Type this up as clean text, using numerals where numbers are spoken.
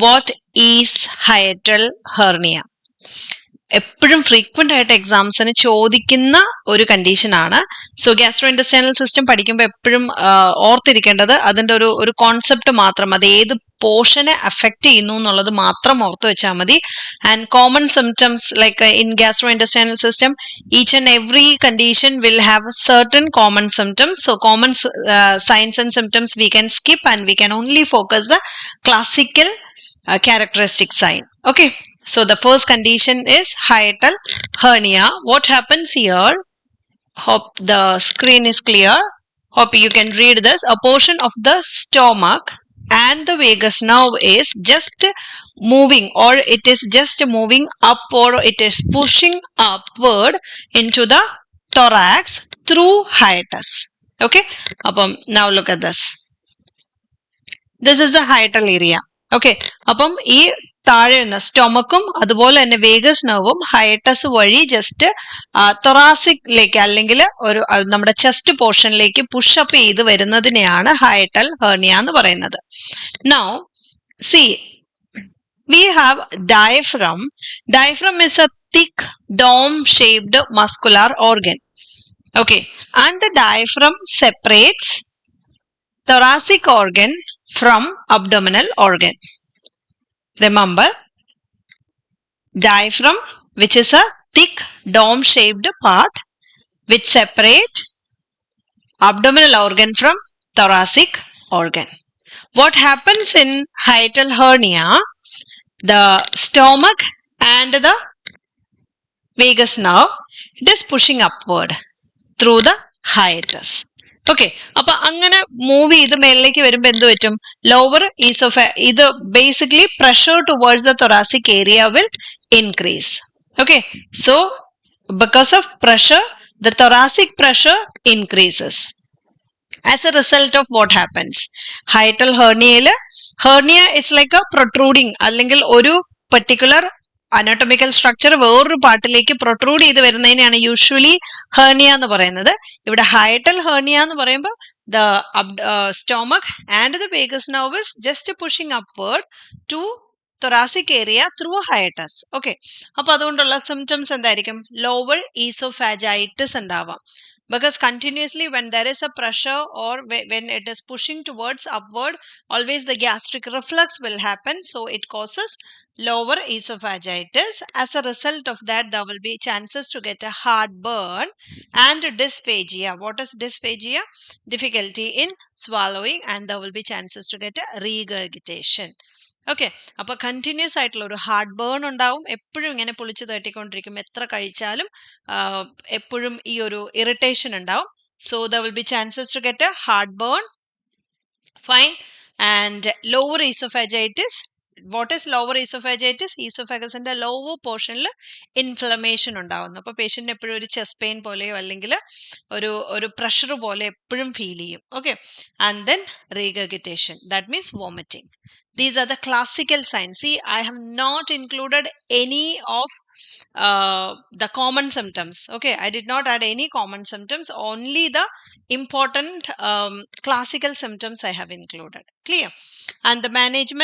What is hiatal hernia? എപ്പോഴും frequent ആയിട്ട് എക്സാംസിന് ചോദിക്കുന്ന ഒരു കണ്ടീഷനാണ്. സോ ഗ്യാസ്ട്രോ ഇൻറ്റെസ്റ്റൈനൽ സിസ്റ്റം പഠിക്കുമ്പോൾ എപ്പോഴും ഓർത്തിരിക്കേണ്ടത് അതിൻ്റെ ഒരു കോൺസെപ്റ്റ് മാത്രം, അത് ഏത് പോർഷനെ അഫക്റ്റ് ചെയ്യുന്നു എന്നുള്ളത് മാത്രം ഓർത്ത് വെച്ചാൽ മതി. And common symptoms like in gastrointestinal system each and every condition will have certain common symptoms. So common signs and symptoms we can skip and we can only focus the classical characteristic sign. Okay. So the first condition is hiatal hernia. What happens here? Hope the screen is clear. Hope you can read this. A portion of the stomach and the vagus nerve is just moving, or it is just moving up, or it is pushing upward into the thorax through hiatus. Okay. Now look at this. This is the hiatal area. Okay. ഈ താഴെ നിന്ന് സ്റ്റൊമക്കും അതുപോലെ തന്നെ Vegas നെർവും hiatus വഴി just തൊറാസിക്കിലേക്ക് അല്ലെങ്കിൽ ഒരു നമ്മുടെ chest പോർഷനിലേക്ക് pushup ചെയ്ത് വരുന്നതിനെയാണ് ഹയറ്റൽ ഹെർണിയ എന്ന് പറയുന്നത്. Now see we have diaphragm. Diaphragm is a thick dome-shaped muscular organ. Okay, and the diaphragm separates thoracic organ from abdominal organ. Remember, diaphragm, which is a thick dome-shaped part which separate abdominal organ from thoracic organ. What happens in hiatal hernia? The stomach and the vagus nerve, it is pushing upward through the hiatus. Okay, അപ്പൊ അങ്ങനെ move ചെയ്ത് മേളിലേക്ക് വരുമ്പോൾ എന്ത് പറ്റും? Lower ഇത് basically pressure towards the thoracic area will increase. Okay, so because of pressure the thoracic pressure increases. As a result of what happens? Hiatal hernia is like a protruding, അല്ലെങ്കിൽ ഒരു particular അനാട്ടോമിക്കൽ structure വേറൊരു പാർട്ടിലേക്ക് protrude ചെയ്ത് വരുന്നതിനെയാണ് usually hernia എന്ന് പറയുന്നത്. ഇവിടെ ഹയറ്റൽ hernia എന്ന് പറയുമ്പോൾ the stomach and the vagus nerve is just pushing upward to thoracic area through hiatus. Okay, അപ്പോൾ അതുകൊണ്ടുള്ള സിംറ്റംസ് എന്തായിരിക്കും? ലോവർ ഈസോഫാജൈറ്റിസ് ഉണ്ടാവാം. Because continuously when there is a pressure or when it is pushing towards upward, always the gastric reflux will happen. So it causes lower esophagitis. As a result of that, there will be chances to get a heartburn and dysphagia. What is dysphagia? Difficulty in swallowing, and there will be chances to get a regurgitation. Okay, അപ്പൊ continuous ആയിട്ടുള്ള ഒരു heart burn ഉണ്ടാവും. എപ്പോഴും ഇങ്ങനെ പൊളിച്ച് തട്ടിക്കൊണ്ടിരിക്കും, എത്ര കഴിച്ചാലും എപ്പോഴും ഈ ഒരു ഇറിറ്റേഷൻ ഉണ്ടാവും. So there will be chances to get a heartburn. Fine. And lower oesophagitis. What is lower oesophagitis? ഈസോഫാഗസിന്റെ ലോവർ പോർഷനിൽ ഇൻഫ്ലമേഷൻ ഉണ്ടാവുന്നു. അപ്പോൾ പേഷ്യന്റിന് എപ്പോഴും ഒരു ചെസ്റ്റ് പെയിൻ പോലെയോ അല്ലെങ്കിൽ ഒരു പ്രഷർ പോലെ എപ്പോഴും ഫീൽ ചെയ്യും. Okay, and then regurgitation, that means vomiting. These are the classical signs. See, I have not included any of the common symptoms. Okay, I did not add any common symptoms. Only the important classical symptoms I have included. Clear? And the management.